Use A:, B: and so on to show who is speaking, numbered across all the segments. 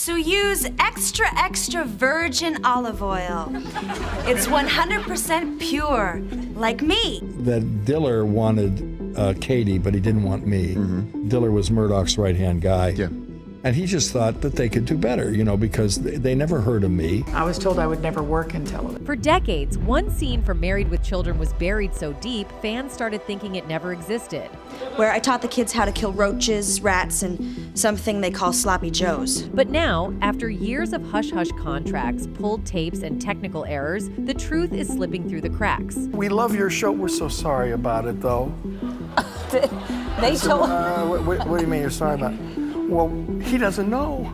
A: So use extra virgin olive oil. It's 100% pure, like me.
B: That Diller wanted Katie, but he didn't want me. Diller was Murdoch's right-hand guy.
C: Yeah.
B: And he just thought that they could do better, because they never heard of me.
D: I was told I would never work in television.
E: For decades, one scene from Married with Children was buried so deep, fans started thinking it never existed.
A: Where I taught the kids how to kill roaches, rats, and something they call sloppy joes.
E: But now, after years of hush-hush contracts, pulled tapes, and technical errors, the truth is slipping through the cracks.
F: We love your show. We're so sorry about it, though.
E: They told...
F: What do you mean you're sorry about it? Well, he doesn't know.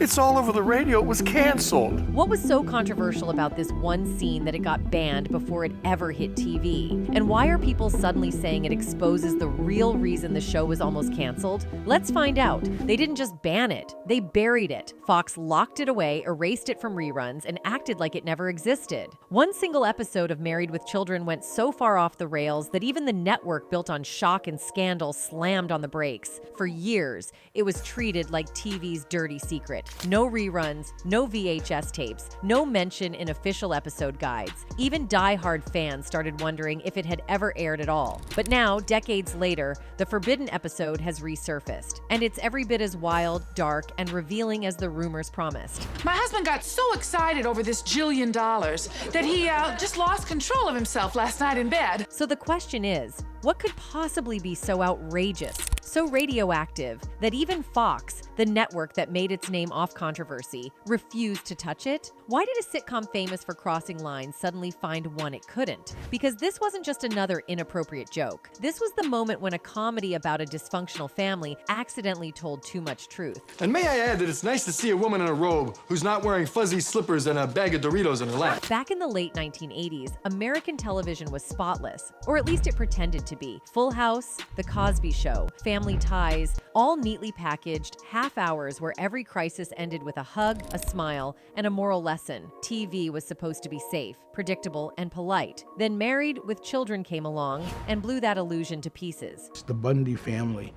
F: It's all over the radio. It was canceled.
E: What was so controversial about this one scene that it got banned before it ever hit TV? And why are people suddenly saying it exposes the real reason the show was almost canceled? Let's find out. They didn't just ban it, they buried it. Fox locked it away, erased it from reruns, and acted like it never existed. One single episode of Married with Children went so far off the rails that even the network built on shock and scandal slammed on the brakes. For years, it was treated like TV's dirty secret. No reruns, no VHS tapes, no mention in official episode guides. Even die-hard fans started wondering if it had ever aired at all. But now, decades later, the forbidden episode has resurfaced. And it's every bit as wild, dark, and revealing as the rumors promised.
D: My husband got so excited over this $1 jillion that he just lost control of himself last night in bed.
E: So the question is, what could possibly be so outrageous, so radioactive, that even Fox, the network that made its name off controversy, refused to touch it? Why did a sitcom famous for crossing lines suddenly find one it couldn't? Because this wasn't just another inappropriate joke. This was the moment when a comedy about a dysfunctional family accidentally told too much truth.
G: And may I add that it's nice to see a woman in a robe who's not wearing fuzzy slippers and a bag of Doritos in her lap.
E: Back in the late 1980s, American television was spotless, or at least it pretended to be. Full House, The Cosby Show, Family Ties, all neatly packaged, half hours where every crisis ended with a hug, a smile, and a moral lesson. TV was supposed to be safe, predictable, and polite. Then Married with Children came along and blew that illusion to pieces.
H: The Bundy family,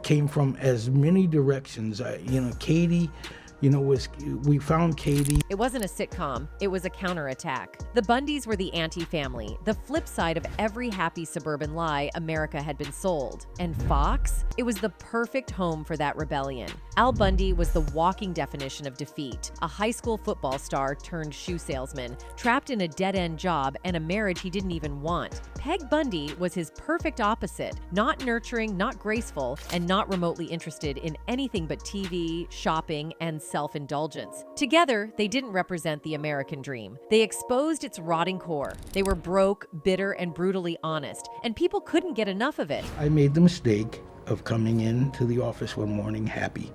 H: came from as many directions. Katie, we found Katie.
E: It wasn't a sitcom, it was a counterattack. The Bundys were the anti-family, the flip side of every happy suburban lie America had been sold. And Fox? It was the perfect home for that rebellion. Al Bundy was the walking definition of defeat, a high school football star turned shoe salesman, trapped in a dead-end job and a marriage he didn't even want. Peg Bundy was his perfect opposite, not nurturing, not graceful, and not remotely interested in anything but TV, shopping, and self-indulgence. Together, they didn't represent the American dream. They exposed its rotting core. They were broke, bitter, and brutally honest, and people couldn't get enough of it.
H: I made the mistake of coming into the office one morning happy,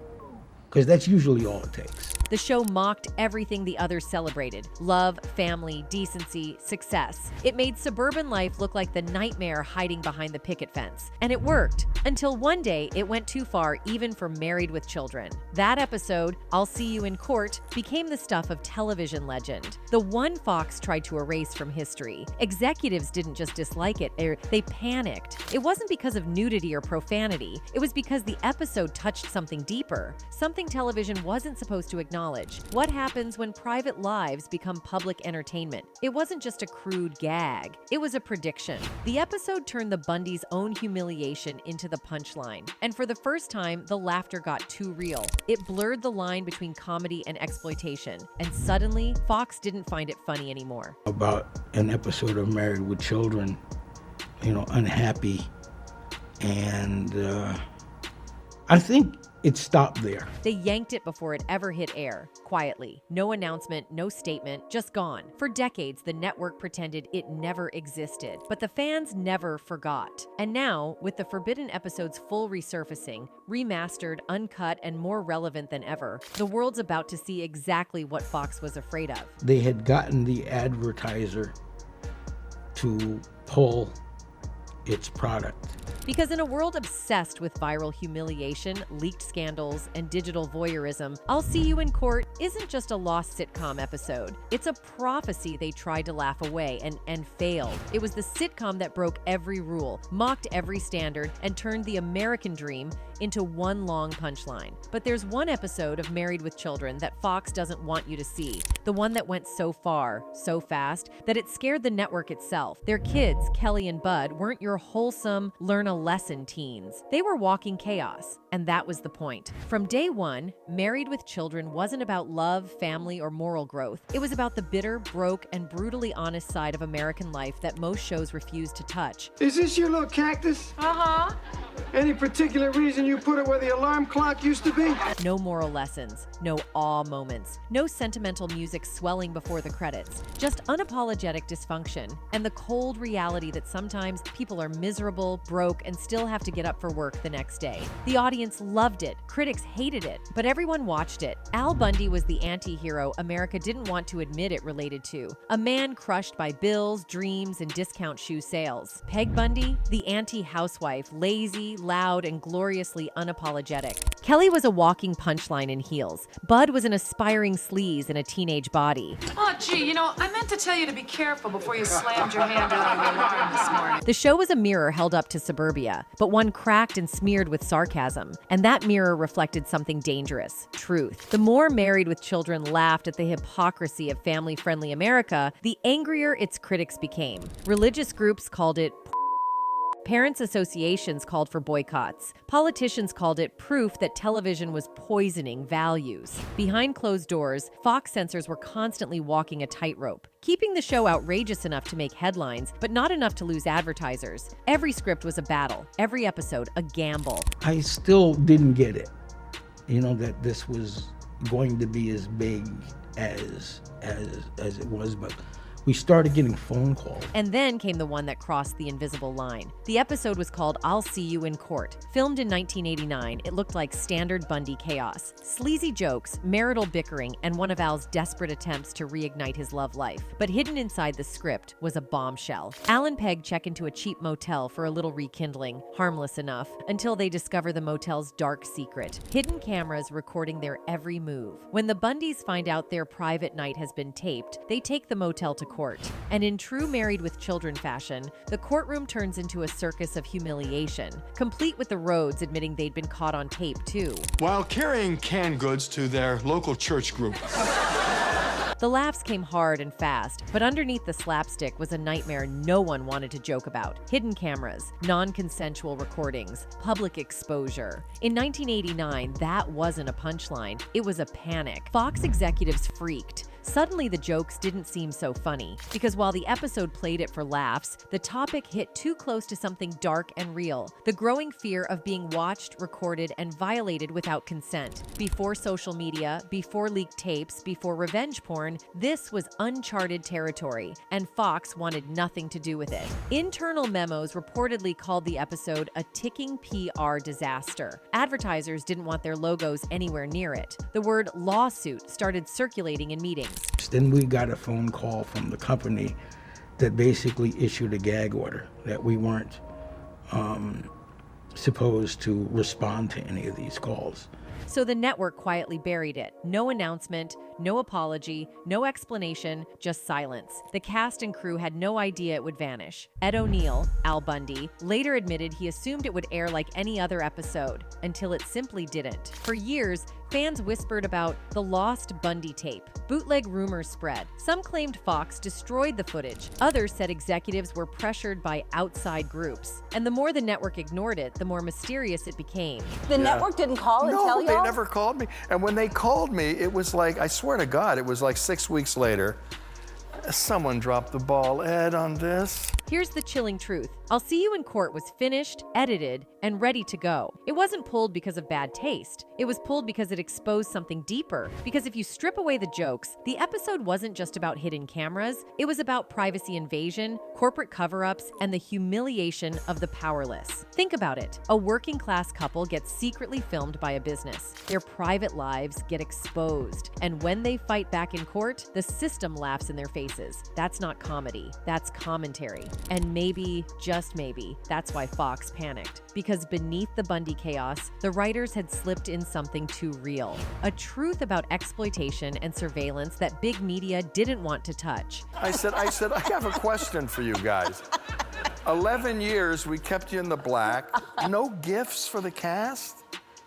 H: because that's usually all it takes.
E: The show mocked everything the others celebrated: love, family, decency, success. It made suburban life look like the nightmare hiding behind the picket fence. And it worked, until one day it went too far even for Married with Children. That episode, I'll See You in Court, became the stuff of television legend. The one Fox tried to erase from history. Executives didn't just dislike it, they panicked. It wasn't because of nudity or profanity. It was because the episode touched something deeper, something television wasn't supposed to acknowledge. What happens when private lives become public entertainment? It wasn't just a crude gag. It was a prediction. The episode turned the Bundys' own humiliation into the punchline. And for the first time, the laughter got too real. It blurred the line between comedy and exploitation. And suddenly, Fox didn't find it funny anymore.
H: About an episode of Married with Children, unhappy. And I think it stopped there.
E: They yanked it before it ever hit air, quietly. No announcement, no statement, just gone. For decades, the network pretended it never existed, but the fans never forgot. And now, with the forbidden episodes full resurfacing, remastered, uncut, and more relevant than ever, the world's about to see exactly what Fox was afraid of.
H: They had gotten the advertiser to pull its product.
E: Because in a world obsessed with viral humiliation, leaked scandals, and digital voyeurism, I'll See You in Court isn't just a lost sitcom episode. It's a prophecy they tried to laugh away and failed. It was the sitcom that broke every rule, mocked every standard, and turned the American dream into one long punchline. But there's one episode of Married with Children that Fox doesn't want you to see. The one that went so far, so fast, that it scared the network itself. Their kids, Kelly and Bud, weren't your wholesome, learn-a-lesson teens. They were walking chaos, and that was the point. From day one, Married with Children wasn't about love, family, or moral growth. It was about the bitter, broke, and brutally honest side of American life that most shows refuse to touch.
C: Is this your little cactus?
D: Uh-huh.
C: Any particular reason you put it where the alarm clock used to be?
E: No moral lessons, no awe moments, no sentimental music swelling before the credits, just unapologetic dysfunction and the cold reality that sometimes people are miserable, broke, and still have to get up for work the next day. The audience loved it, critics hated it, but everyone watched it. Al Bundy was the anti-hero America didn't want to admit it related to, a man crushed by bills, dreams, and discount shoe sales. Peg Bundy, the anti-housewife, lazy, loud, and gloriously unapologetic. Kelly was a walking punchline in heels. Bud was an aspiring sleaze in a teenage body.
D: Oh, gee, I meant to tell you to be careful before you slammed your hand out on the alarm this morning.
E: The show was a mirror held up to suburbia, but one cracked and smeared with sarcasm. And that mirror reflected something dangerous: truth. The more Married with Children laughed at the hypocrisy of family-friendly America, the angrier its critics became. Religious groups called it parents' associations called for boycotts. Politicians called it proof that television was poisoning values. Behind closed doors, Fox censors were constantly walking a tightrope, keeping the show outrageous enough to make headlines, but not enough to lose advertisers. Every script was a battle, every episode a gamble.
H: I still didn't get it, that this was going to be as big as it was, but we started getting phone calls.
E: And then came the one that crossed the invisible line. The episode was called I'll See You in Court. Filmed in 1989, it looked like standard Bundy chaos. Sleazy jokes, marital bickering, and one of Al's desperate attempts to reignite his love life. But hidden inside the script was a bombshell. Al and Peg check into a cheap motel for a little rekindling, harmless enough, until they discover the motel's dark secret. Hidden cameras recording their every move. When the Bundys find out their private night has been taped, they take the motel to court. And in true Married with Children fashion, the courtroom turns into a circus of humiliation, complete with the Rhodes admitting they'd been caught on tape too.
G: While carrying canned goods to their local church group.
E: The laughs came hard and fast, but underneath the slapstick was a nightmare no one wanted to joke about. Hidden cameras, non-consensual recordings, public exposure. In 1989, that wasn't a punchline, it was a panic. Fox executives freaked. Suddenly, the jokes didn't seem so funny, because while the episode played it for laughs, the topic hit too close to something dark and real: the growing fear of being watched, recorded, and violated without consent. Before social media, before leaked tapes, before revenge porn, this was uncharted territory, and Fox wanted nothing to do with it. Internal memos reportedly called the episode a ticking PR disaster. Advertisers didn't want their logos anywhere near it. The word lawsuit started circulating in meetings.
H: Then we got a phone call from the company that basically issued a gag order that we weren't supposed to respond to any of these calls.
E: So the network quietly buried it. No announcement, no apology, no explanation, just silence. The cast and crew had no idea it would vanish. Ed O'Neill, Al Bundy, later admitted he assumed it would air like any other episode, until it simply didn't. For years, fans whispered about the lost Bundy tape. Bootleg rumors spread. Some claimed Fox destroyed the footage. Others said executives were pressured by outside groups. And the more the network ignored it, the more mysterious it became.
I: The network didn't call and tell y'all?
F: No, they never called me. And when they called me, it was like, I swear to God, it was like 6 weeks later. Someone dropped the ball, Ed, on this.
E: Here's the chilling truth. I'll See You in Court was finished, edited, and ready to go. It wasn't pulled because of bad taste. It was pulled because it exposed something deeper. Because if you strip away the jokes, the episode wasn't just about hidden cameras. It was about privacy invasion, corporate cover-ups, and the humiliation of the powerless. Think about it. A working-class couple gets secretly filmed by a business. Their private lives get exposed. And when they fight back in court, the system laughs in their faces. That's not comedy. That's commentary. And maybe, just maybe, that's why Fox panicked. Because beneath the Bundy chaos, the writers had slipped in something too real. A truth about exploitation and surveillance that big media didn't want to touch.
F: I said, I have a question for you guys. 11 years we kept you in the black. No gifts for the cast?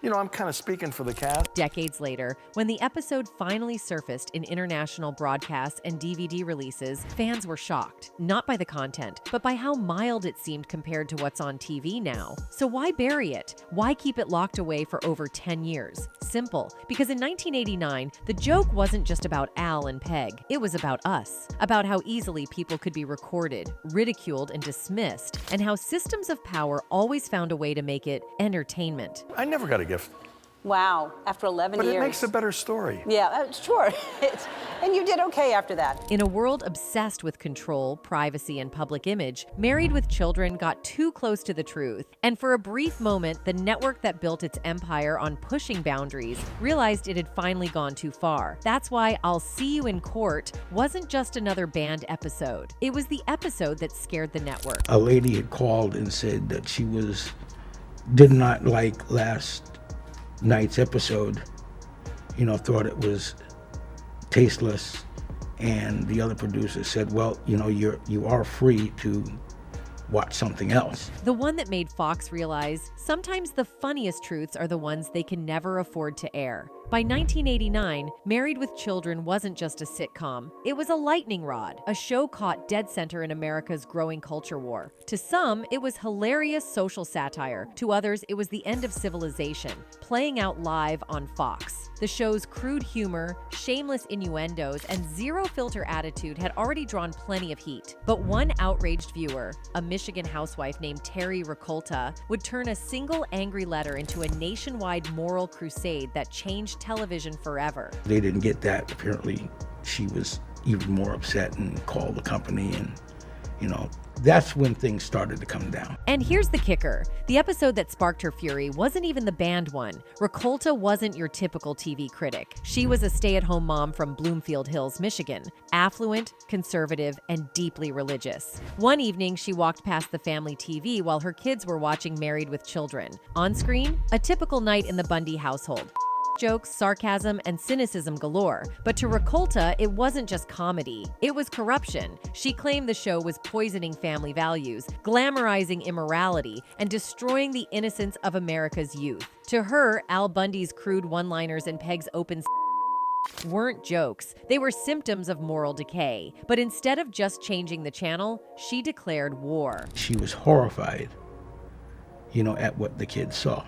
F: You know, I'm kind of speaking for the cast.
E: Decades later, when the episode finally surfaced in international broadcasts and DVD releases, fans were shocked, not by the content, but by how mild it seemed compared to what's on TV now. So why bury it? Why keep it locked away for over 10 years? Simple, because in 1989, the joke wasn't just about Al and Peg. It was about us, about how easily people could be recorded, ridiculed, and dismissed, and how systems of power always found a way to make it entertainment.
F: I never got a gift.
I: Wow, after 11
F: But
I: years.
F: it makes a better story.
I: Yeah, sure. And you did okay after that.
E: In a world obsessed with control, privacy, and public image, Married with Children got too close to the truth. And for a brief moment, the network that built its empire on pushing boundaries realized it had finally gone too far. That's why I'll See You in Court wasn't just another banned episode. It was the episode that scared the network.
H: A lady had called and said that she did not like last night's episode, thought it was tasteless, and the other producer said, well, you are free to watch something else.
E: The one that made Fox realize sometimes the funniest truths are the ones they can never afford to air. By 1989, Married with Children wasn't just a sitcom. It was a lightning rod, a show caught dead center in America's growing culture war. To some, it was hilarious social satire. To others, it was the end of civilization, playing out live on Fox. The show's crude humor, shameless innuendos, and zero-filter attitude had already drawn plenty of heat. But one outraged viewer, a Michigan housewife named Terry Ricolta, would turn a single angry letter into a nationwide moral crusade that changed television forever.
H: They didn't get that. Apparently, she was even more upset and called the company, and that's when things started to come down.
E: And here's the kicker. The episode that sparked her fury wasn't even the banned one. Ricolta wasn't your typical TV critic. She was a stay-at-home mom from Bloomfield Hills, Michigan, affluent, conservative, and deeply religious. One evening, she walked past the family TV while her kids were watching Married with Children. On screen, a typical night in the Bundy household. Jokes, sarcasm, and cynicism galore. But to Ricolta, it wasn't just comedy. It was corruption. She claimed the show was poisoning family values, glamorizing immorality, and destroying the innocence of America's youth. To her, Al Bundy's crude one-liners and Peg's open weren't jokes. They were symptoms of moral decay. But instead of just changing the channel, she declared war.
H: She was horrified, at what the kids saw.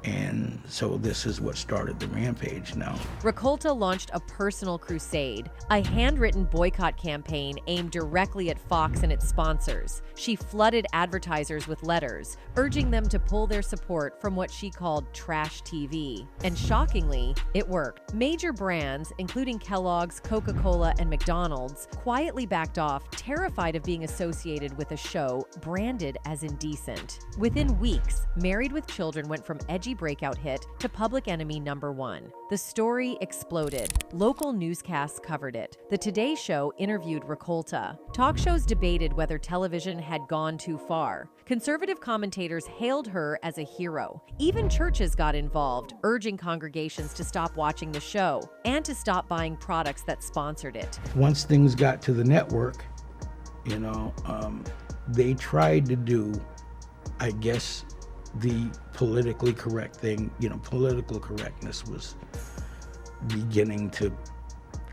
H: And so this is what started the rampage now.
E: Ricolta launched a personal crusade, a handwritten boycott campaign aimed directly at Fox and its sponsors. She flooded advertisers with letters, urging them to pull their support from what she called trash TV. And shockingly, it worked. Major brands, including Kellogg's, Coca-Cola, and McDonald's, quietly backed off, terrified of being associated with a show branded as indecent. Within weeks, Married with Children went from edgy breakout hit to Public Enemy #1. The story exploded. Local newscasts covered it. The Today Show interviewed Ricolta. Talk shows debated whether television had gone too far. Conservative commentators hailed her as a hero. Even churches got involved, urging congregations to stop watching the show and to stop buying products that sponsored it.
H: Once things got to the network, they tried to do, I guess, the politically correct thing. Political correctness was beginning to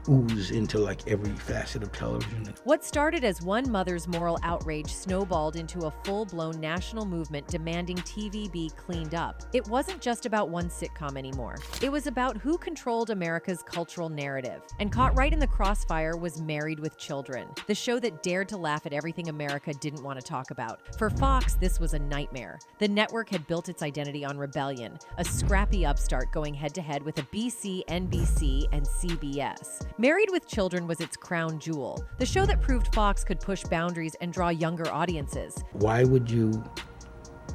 H: ooze into like every facet of television.
E: What started as one mother's moral outrage snowballed into a full-blown national movement demanding TV be cleaned up. It wasn't just about one sitcom anymore. It was about who controlled America's cultural narrative. And caught right in the crossfire was Married with Children, the show that dared to laugh at everything America didn't want to talk about. For Fox, this was a nightmare. The network had built its identity on rebellion, a scrappy upstart going head-to-head with a BC, NBC, and CBS. Married with Children was its crown jewel, the show that proved Fox could push boundaries and draw younger audiences.
H: Why would you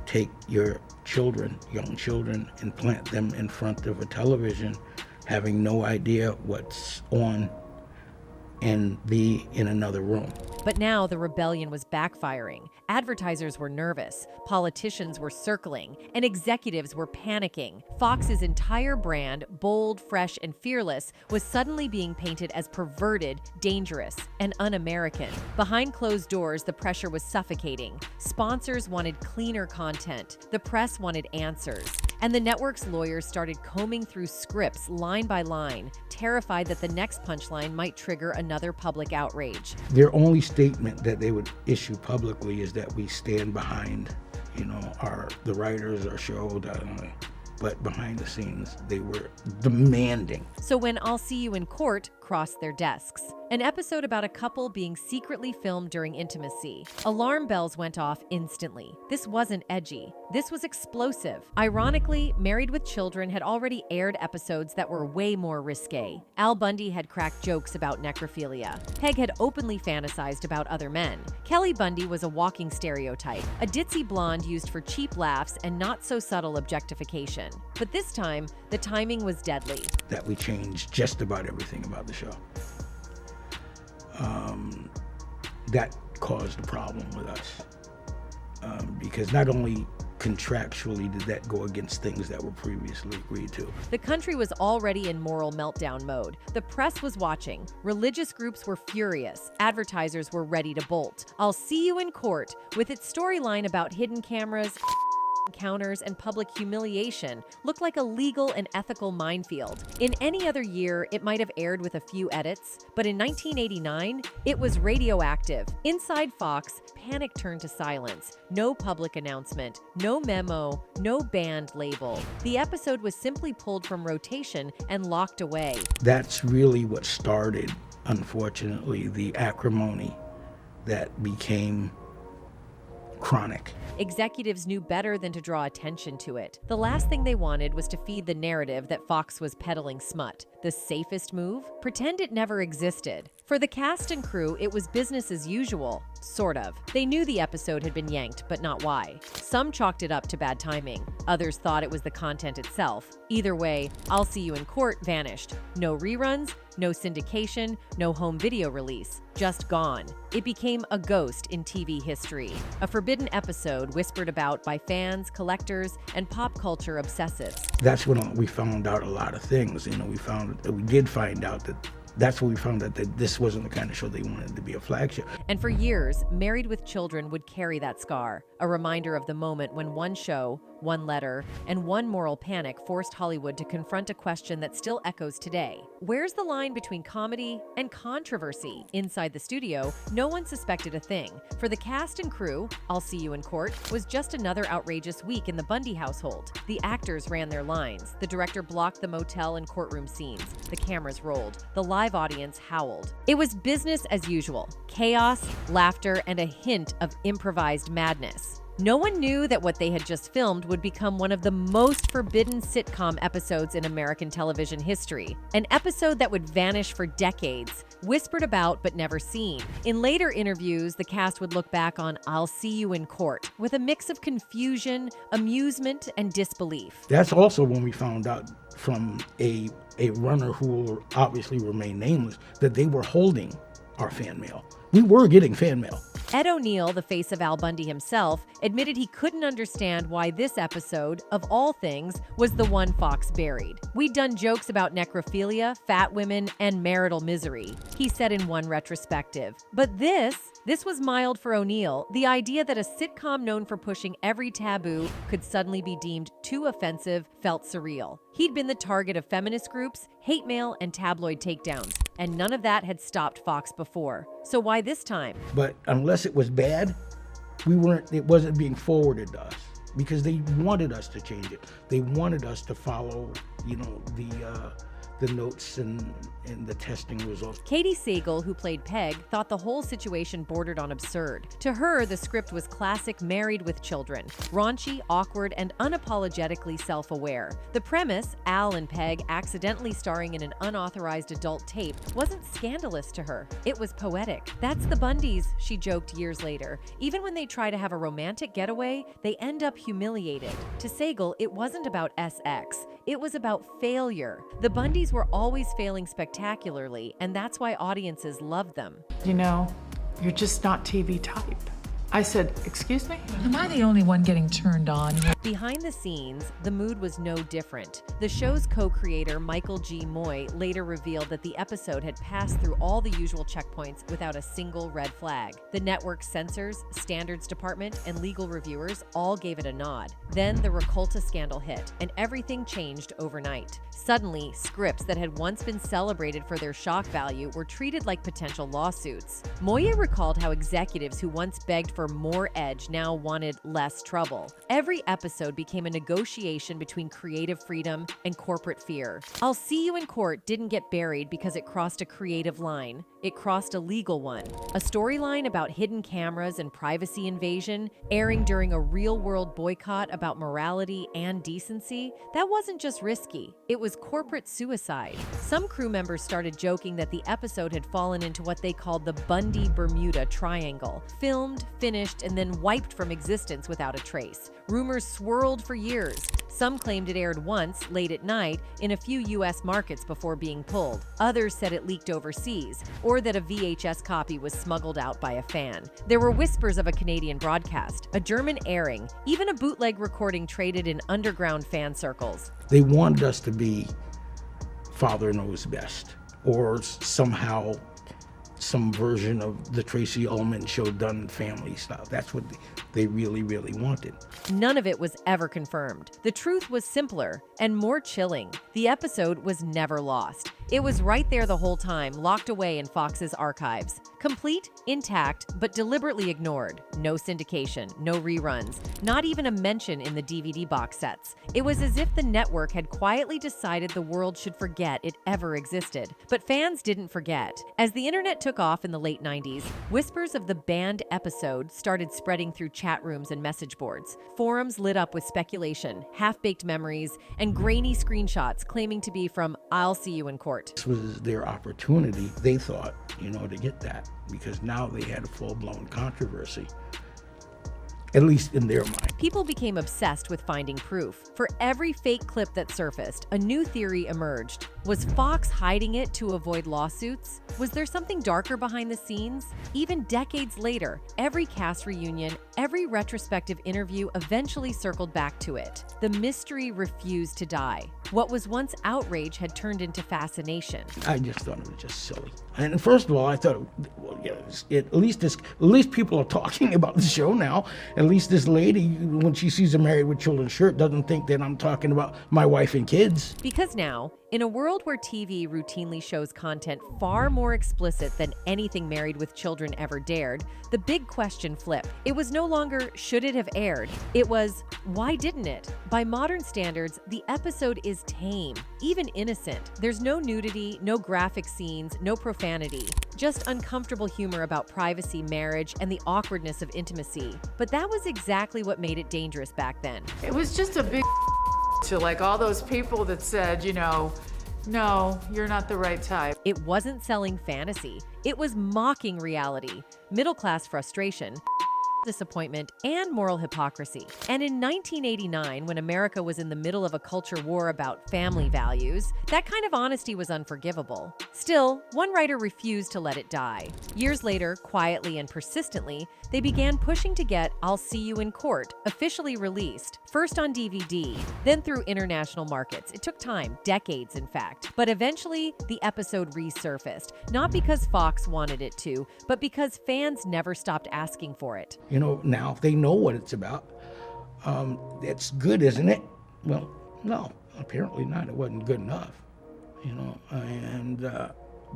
H: take your children, young children, and plant them in front of a television, having no idea what's on, and be in another room?
E: But now the rebellion was backfiring. Advertisers were nervous, politicians were circling, and executives were panicking. Fox's entire brand, bold, fresh, and fearless, was suddenly being painted as perverted, dangerous, and un-American. Behind closed doors, the pressure was suffocating. Sponsors wanted cleaner content. The press wanted answers. And the network's lawyers started combing through scripts line by line, terrified that the next punchline might trigger another public outrage.
H: Their only statement that they would issue publicly is that we stand behind, the writers, our show, but behind the scenes, they were demanding.
E: So when I'll See You in Court crossed their desks, an episode about a couple being secretly filmed during intimacy. Alarm bells went off instantly. This wasn't edgy. This was explosive. Ironically, Married with Children had already aired episodes that were way more risque. Al Bundy had cracked jokes about necrophilia. Peg had openly fantasized about other men. Kelly Bundy was a walking stereotype, a ditzy blonde used for cheap laughs and not so subtle objectification. But this time, the timing was deadly.
H: That we changed just about everything about the show. That caused a problem with us because not only contractually did that go against things that were previously agreed to.
E: The country was already in moral meltdown mode. The press was watching. Religious groups were furious. Advertisers were ready to bolt. I'll See You in Court, with its storyline about hidden cameras, encounters, and public humiliation, looked like a legal and ethical minefield. In any other year, it might have aired with a few edits, but in 1989, it was radioactive. Inside Fox, panic turned to silence. No public announcement, no memo, no band label. The episode was simply pulled from rotation and locked away.
H: That's really what started, unfortunately, the acrimony that became chronic.
E: Executives knew better than to draw attention to it. The last thing they wanted was to feed the narrative that Fox was peddling smut. The safest move? Pretend it never existed. For the cast and crew, it was business as usual. Sort of. They knew the episode had been yanked, but not why. Some chalked it up to bad timing. Others thought it was the content itself. Either way, I'll See You in Court vanished. No reruns, no syndication, no home video release. Just gone. It became a ghost in TV history. A forbidden episode whispered about by fans, collectors, and pop culture obsessives.
H: That's when we found out a lot of things. We did find out that's when we found out that this wasn't the kind of show they wanted to be a flagship.
E: And for years, Married with Children would carry that scar, a reminder of the moment when one show, one letter, and one moral panic forced Hollywood to confront a question that still echoes today. Where's the line between comedy and controversy? Inside the studio, no one suspected a thing. For the cast and crew, I'll See You in Court was just another outrageous week in the Bundy household. The actors ran their lines. The director blocked the motel and courtroom scenes. The cameras rolled. The live audience howled. It was business as usual. Chaos, laughter, and a hint of improvised madness. No one knew that what they had just filmed would become one of the most forbidden sitcom episodes in American television history. An episode that would vanish for decades, whispered about but never seen. In later interviews, the cast would look back on I'll See You in Court with a mix of confusion, amusement, and disbelief.
H: That's also when we found out from a runner who will obviously remain nameless that they were holding our fan mail. We were getting fan mail.
E: Ed O'Neill, the face of Al Bundy himself, admitted he couldn't understand why this episode, of all things, was the one Fox buried. We'd done jokes about necrophilia, fat women, and marital misery, he said in one retrospective. But this was mild for O'Neill. The idea that a sitcom known for pushing every taboo could suddenly be deemed too offensive felt surreal. He'd been the target of feminist groups, hate mail, and tabloid takedowns, and none of that had stopped Fox before. So why this time?
H: But unless it was bad, it wasn't being forwarded to us because they wanted us to change it. They wanted us to follow, the notes and the testing results.
E: Katie Sagal, who played Peg, thought the whole situation bordered on absurd. To her, the script was classic Married with Children, raunchy, awkward, and unapologetically self-aware. The premise, Al and Peg accidentally starring in an unauthorized adult tape, wasn't scandalous to her. It was poetic. That's the Bundys, she joked years later. Even when they try to have a romantic getaway, they end up humiliated. To Sagal, it wasn't about SX. It was about failure. The Bundys were always failing spectacularly, and that's why audiences loved them.
D: You know, you're just not TV type. I said, excuse me? Am I the only one getting turned on?
E: Behind the scenes, the mood was no different. The show's co-creator, Michael G. Moy, later revealed that the episode had passed through all the usual checkpoints without a single red flag. The network's censors, standards department, and legal reviewers all gave it a nod. Then the Recolta scandal hit, and everything changed overnight. Suddenly, scripts that had once been celebrated for their shock value were treated like potential lawsuits. Moya recalled how executives who once begged for more edge now wanted less trouble. Every episode became a negotiation between creative freedom and corporate fear. I'll See You in Court didn't get buried because it crossed a creative line. It crossed a legal one. A storyline about hidden cameras and privacy invasion, airing during a real-world boycott about morality and decency, that wasn't just risky, it was corporate suicide. Some crew members started joking that the episode had fallen into what they called the Bundy-Bermuda Triangle, filmed, finished, and then wiped from existence without a trace. Rumors swirled for years. Some claimed it aired once, late at night, in a few U.S. markets before being pulled. Others said it leaked overseas, or that a VHS copy was smuggled out by a fan. There were whispers of a Canadian broadcast, a German airing, even a bootleg recording traded in underground fan circles.
H: They wanted us to be Father Knows Best, or somehow some version of the Tracy Ullman Show done family style. That's what they really, really wanted.
E: None of it was ever confirmed. The truth was simpler and more chilling. The episode was never lost. It was right there the whole time, locked away in Fox's archives. Complete, intact, but deliberately ignored. No syndication, no reruns, not even a mention in the DVD box sets. It was as if the network had quietly decided the world should forget it ever existed. But fans didn't forget. As the internet took off in the late 90s, whispers of the banned episode started spreading through chat rooms and message boards. Forums lit up with speculation, half-baked memories, and grainy screenshots claiming to be from I'll See You in Court.
H: This was their opportunity, they thought, to get that, because now they had a full-blown controversy, at least in their mind.
E: People became obsessed with finding proof. For every fake clip that surfaced, a new theory emerged. Was Fox hiding it to avoid lawsuits? Was there something darker behind the scenes? Even decades later, every cast reunion, every retrospective interview eventually circled back to it. The mystery refused to die. What was once outrage had turned into fascination.
H: I just thought it was just silly. And first of all, I thought, at least people are talking about the show now. At least this lady, when she sees a Married with Children shirt, doesn't think that I'm talking about my wife and kids.
E: Because now, in a world where TV routinely shows content far more explicit than anything Married with Children ever dared, the big question flipped. It was no longer, should it have aired? It was, why didn't it? By modern standards, the episode is tame, even innocent. There's no nudity, no graphic scenes, no profanity. Just uncomfortable humor about privacy, marriage, and the awkwardness of intimacy. But that was exactly what made it dangerous back then.
D: It was just a big to like all those people that said, no, you're not the right type.
E: It wasn't selling fantasy. It was mocking reality, middle-class frustration, disappointment, and moral hypocrisy. And in 1989, when America was in the middle of a culture war about family values, that kind of honesty was unforgivable. Still, one writer refused to let it die. Years later, quietly and persistently, they began pushing to get I'll See You in Court officially released, first on DVD, then through international markets. It took time, decades in fact, but eventually the episode resurfaced, not because Fox wanted it to, but because fans never stopped asking for it.
H: Now they know what it's about. It's good, isn't it? Well, no. apparently not. It wasn't good enough, and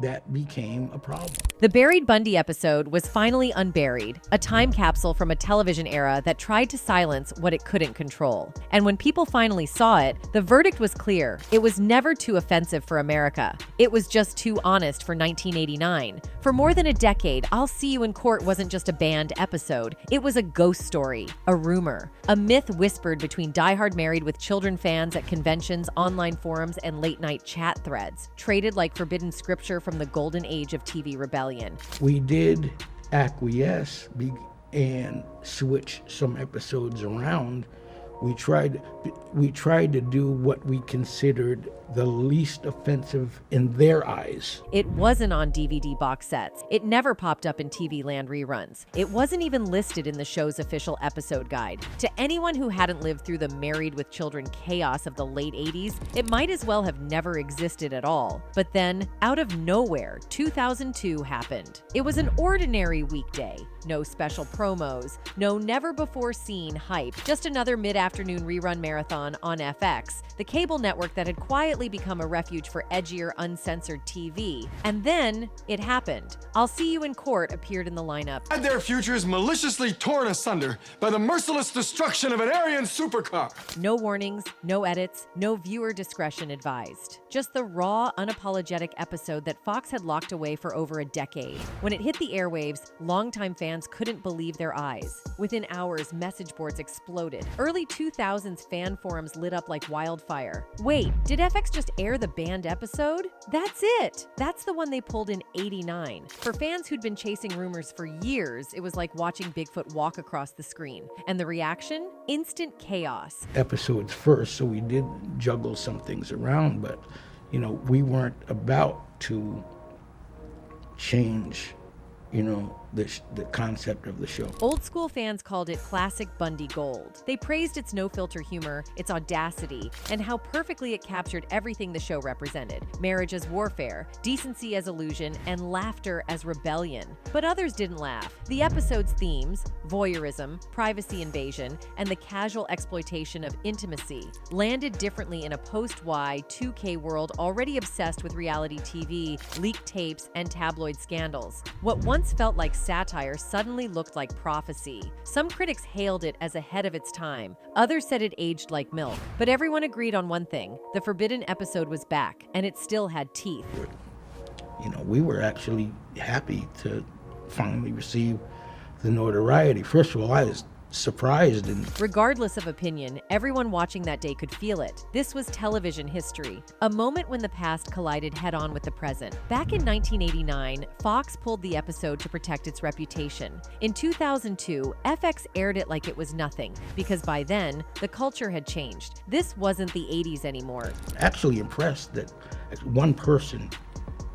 H: that became a problem.
E: The Buried Bundy episode was finally unburied, a time capsule from a television era that tried to silence what it couldn't control. And when people finally saw it, the verdict was clear. It was never too offensive for America. It was just too honest for 1989. For more than a decade, I'll See You in Court wasn't just a banned episode. It was a ghost story, a rumor, a myth whispered between diehard Married with Children fans at conventions, online forums, and late-night chat threads, traded like forbidden scripture from the golden age of TV rebellion.
H: We did acquiesce and switch some episodes around. We tried to do what we considered the least offensive in their eyes.
E: It wasn't on DVD box sets. It never popped up in TV Land reruns. It wasn't even listed in the show's official episode guide. To anyone who hadn't lived through the Married with Children chaos of the late 80s, it might as well have never existed at all. But then, out of nowhere, 2002 happened. It was an ordinary weekday. No special promos, no never-before-seen hype, just another mid-afternoon rerun marathon on FX, the cable network that had quietly become a refuge for edgier, uncensored TV. And then it happened. I'll See You in Court appeared in the lineup.
G: Had their futures maliciously torn asunder by the merciless destruction of an Aryan supercar.
E: No warnings, no edits, no viewer discretion advised. Just the raw, unapologetic episode that Fox had locked away for over a decade. When it hit the airwaves, longtime fans couldn't believe their eyes. Within hours, message boards exploded. Early 2000s fan forums lit up like wildfire. Wait, did FX just air the banned episode? That's it! That's the one they pulled in '89. For fans who'd been chasing rumors for years, it was like watching Bigfoot walk across the screen. And the reaction? Instant chaos.
H: Episodes first, so we did juggle some things around, but we weren't about to change the concept of the show.
E: Old school fans called it classic Bundy gold. They praised its no-filter humor, its audacity, and how perfectly it captured everything the show represented. Marriage as warfare, decency as illusion, and laughter as rebellion. But others didn't laugh. The episode's themes, voyeurism, privacy invasion, and the casual exploitation of intimacy, landed differently in a post-Y 2K world already obsessed with reality TV, leaked tapes, and tabloid scandals. What once felt like satire suddenly looked like prophecy. Some critics hailed it as ahead of its time. Others said it aged like milk. But everyone agreed on one thing. The forbidden episode was back, and it still had teeth.
H: We were actually happy to finally receive the notoriety. First of all, I was surprised.
E: Regardless of opinion, everyone watching that day could feel it. This was television history, a moment when the past collided head-on with the present. Back in 1989, Fox pulled the episode to protect its reputation. In 2002, FX aired it like it was nothing, because by then, the culture had changed. This wasn't the 80s anymore.
H: Actually impressed that one person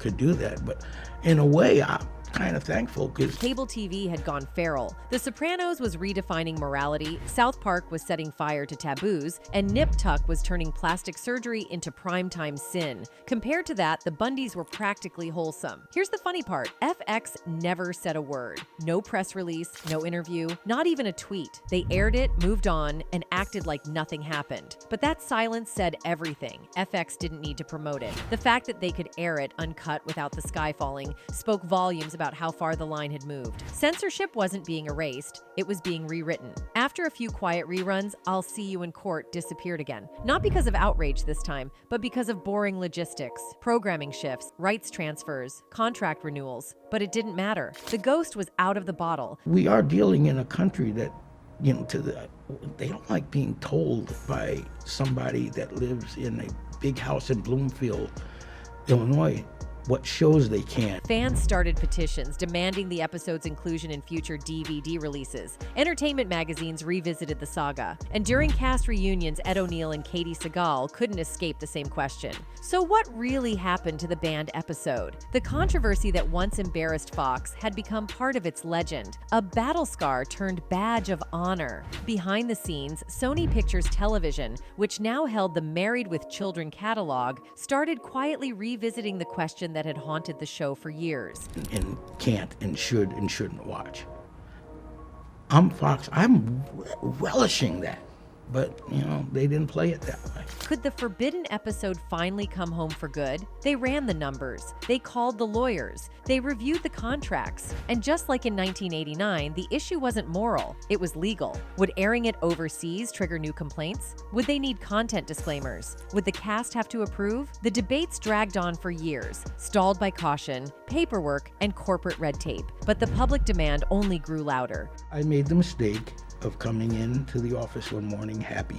H: could do that, but in a way, I'm kind of thankful because
E: cable TV had gone feral. The Sopranos was redefining morality, South Park was setting fire to taboos, and Nip Tuck was turning plastic surgery into primetime sin. Compared to that, the Bundys were practically wholesome. Here's the funny part. FX never said a word. No press release, no interview, not even a tweet. They aired it, moved on, and acted like nothing happened. But that silence said everything. FX didn't need to promote it. The fact that they could air it uncut without the sky falling spoke volumes about how far the line had moved. Censorship wasn't being erased, it was being rewritten. After a few quiet reruns, I'll See You in Court disappeared again. Not because of outrage this time, but because of boring logistics, programming shifts, rights transfers, contract renewals. But it didn't matter. The ghost was out of the bottle.
H: We are dealing in a country that, they don't like being told by somebody that lives in a big house in Bloomfield, Illinois, what shows they can.
E: Fans started petitions demanding the episode's inclusion in future DVD releases. Entertainment magazines revisited the saga. And during cast reunions, Ed O'Neill and Katie Sagal couldn't escape the same question. So what really happened to the banned episode? The controversy that once embarrassed Fox had become part of its legend, a battle scar turned badge of honor. Behind the scenes, Sony Pictures Television, which now held the Married with Children catalog, started quietly revisiting the question that had haunted the show for years.
H: And can't and shouldn't watch. I'm Fox. I'm relishing that. but, they didn't play it that way.
E: Could the forbidden episode finally come home for good? They ran the numbers. They called the lawyers. They reviewed the contracts. And just like in 1989, the issue wasn't moral, it was legal. Would airing it overseas trigger new complaints? Would they need content disclaimers? Would the cast have to approve? The debates dragged on for years, stalled by caution, paperwork, and corporate red tape. But the public demand only grew louder.
H: I made the mistake of coming into the office one morning happy,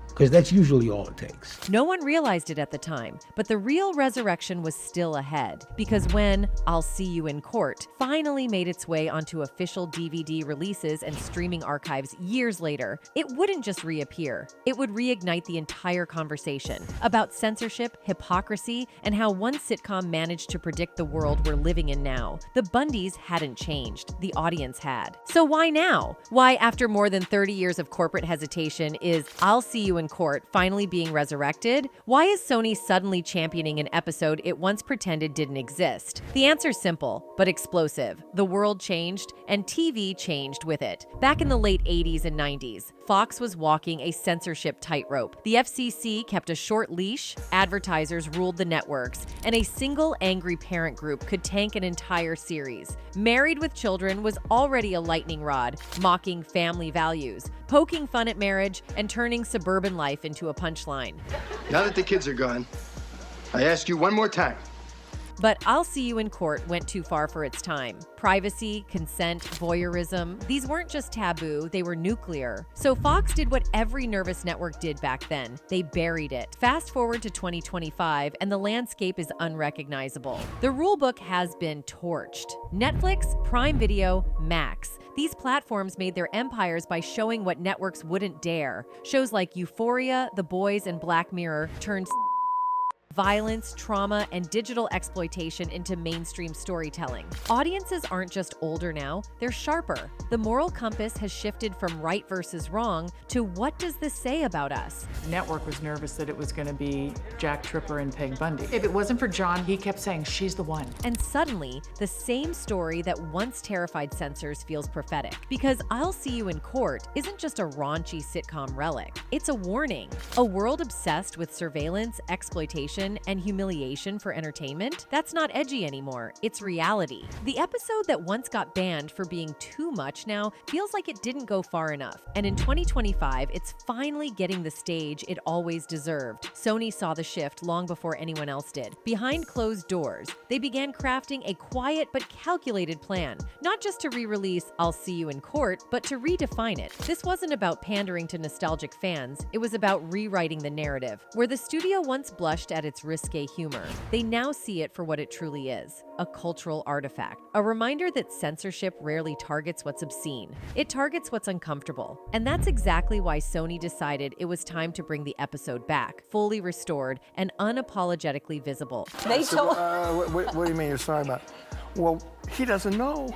H: because that's usually all it takes.
E: No one realized it at the time, but the real resurrection was still ahead. Because when I'll See You in Court finally made its way onto official DVD releases and streaming archives years later, it wouldn't just reappear. It would reignite the entire conversation about censorship, hypocrisy, and how one sitcom managed to predict the world we're living in now. The Bundys hadn't changed, the audience had. So why now? Why, after more than 30 years of corporate hesitation, is I'll See You in Court finally being resurrected? Why is Sony suddenly championing an episode it once pretended didn't exist? The answer's simple, but explosive. The world changed, and TV changed with it. Back in the late 80s and 90s, Fox was walking a censorship tightrope. The FCC kept a short leash, advertisers ruled the networks, and a single angry parent group could tank an entire series. Married with Children was already a lightning rod, mocking family values, poking fun at marriage, and turning suburban life into a punchline.
C: Now that the kids are gone, I ask you one more time.
E: But I'll See You in Court went too far for its time. Privacy, consent, voyeurism, these weren't just taboo, they were nuclear. So Fox did what every nervous network did back then. They buried it. Fast forward to 2025, and the landscape is unrecognizable. The rulebook has been torched. Netflix, Prime Video, Max. These platforms made their empires by showing what networks wouldn't dare. Shows like Euphoria, The Boys, and Black Mirror turned violence, trauma, and digital exploitation into mainstream storytelling. Audiences aren't just older now, they're sharper. The moral compass has shifted from right versus wrong to what does this say about us?
D: The network was nervous that it was going to be Jack Tripper and Peg Bundy. If it wasn't for John, he kept saying, she's the one.
E: And suddenly, the same story that once terrified censors feels prophetic. Because I'll See You in Court isn't just a raunchy sitcom relic. It's a warning. A world obsessed with surveillance, exploitation, and humiliation for entertainment? That's not edgy anymore. It's reality. The episode that once got banned for being too much now feels like it didn't go far enough. And in 2025, it's finally getting the stage it always deserved. Sony saw the shift long before anyone else did. Behind closed doors, they began crafting a quiet but calculated plan, not just to re-release I'll See You in Court, but to redefine it. This wasn't about pandering to nostalgic fans. It was about rewriting the narrative. Where the studio once blushed at its risque humor, they now see it for what it truly is, a cultural artifact. A reminder that censorship rarely targets what's obscene. It targets what's uncomfortable. And that's exactly why Sony decided it was time to bring the episode back, fully restored and unapologetically visible.
I: They told.
F: What do you mean you're sorry about? Well, he doesn't know.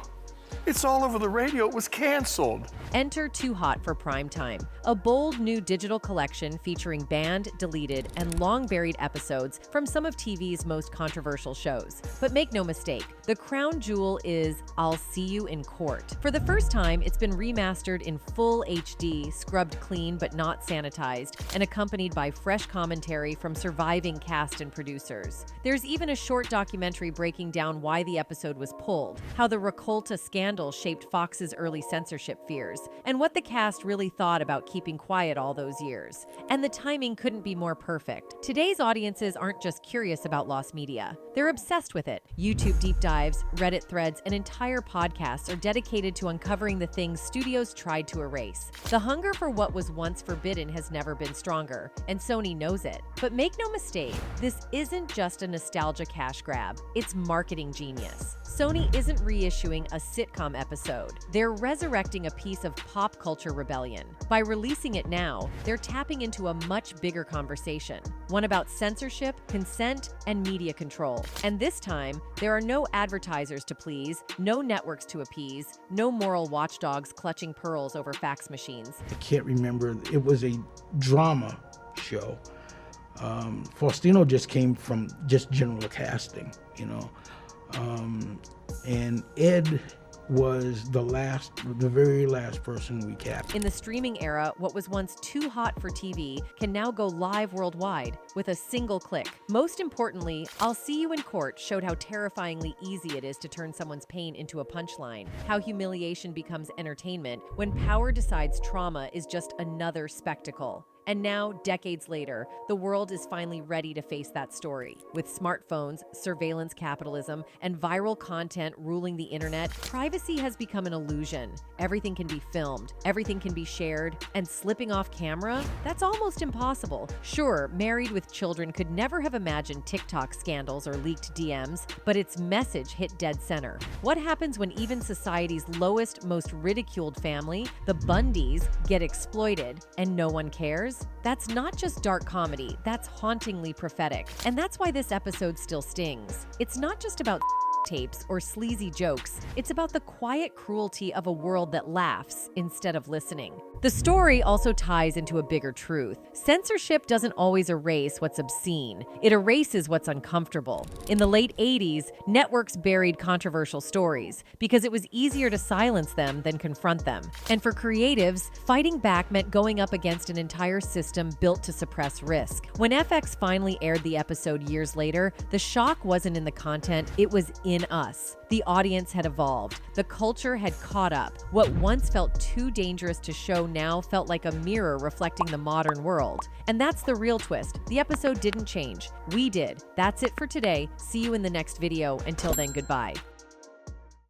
F: It's all over the radio. It was canceled.
E: Enter Too Hot for Prime Time, a bold new digital collection featuring banned, deleted, and long-buried episodes from some of TV's most controversial shows. But make no mistake, the crown jewel is I'll See You in Court. For the first time, it's been remastered in full HD, scrubbed clean but not sanitized, and accompanied by fresh commentary from surviving cast and producers. There's even a short documentary breaking down why the episode was pulled, how the Rakolta scandal shaped Fox's early censorship fears, and what the cast really thought about keeping quiet all those years. And the timing couldn't be more perfect. Today's audiences aren't just curious about lost media. They're obsessed with it. YouTube deep dives, Reddit threads, and entire podcasts are dedicated to uncovering the things studios tried to erase. The hunger for what was once forbidden has never been stronger, and Sony knows it. But make no mistake, this isn't just a nostalgia cash grab. It's marketing genius. Sony isn't reissuing a sitcom episode. They're resurrecting a piece of pop culture rebellion. By releasing it now, they're tapping into a much bigger conversation, one about censorship, consent, and media control. And this time, there are no advertisers to please, no networks to appease, no moral watchdogs clutching pearls over fax machines.
H: I can't remember. It was a drama show. Faustino just came from just general casting, you know. And Ed was the very last person we captured.
E: In the streaming era, what was once too hot for TV can now go live worldwide with a single click. Most importantly, I'll See You in Court showed how terrifyingly easy it is to turn someone's pain into a punchline, how humiliation becomes entertainment when power decides trauma is just another spectacle. And now, decades later, the world is finally ready to face that story. With smartphones, surveillance capitalism, and viral content ruling the internet, privacy has become an illusion. Everything can be filmed, everything can be shared, and slipping off camera? That's almost impossible. Sure, Married with Children could never have imagined TikTok scandals or leaked DMs, but its message hit dead center. What happens when even society's lowest, most ridiculed family, the Bundys, get exploited and no one cares? That's not just dark comedy, that's hauntingly prophetic. And that's why this episode still stings. It's not just about tapes or sleazy jokes. It's about the quiet cruelty of a world that laughs instead of listening. The story also ties into a bigger truth. Censorship doesn't always erase what's obscene. It erases what's uncomfortable. In the late 80s, networks buried controversial stories because it was easier to silence them than confront them. And for creatives, fighting back meant going up against an entire system built to suppress risk. When FX finally aired the episode years later, the shock wasn't in the content, it was in us. The audience had evolved. The culture had caught up. What once felt too dangerous to show now felt like a mirror reflecting the modern world. And that's the real twist. The episode didn't change. We did. That's it for today. See you in the next video. Until then, goodbye.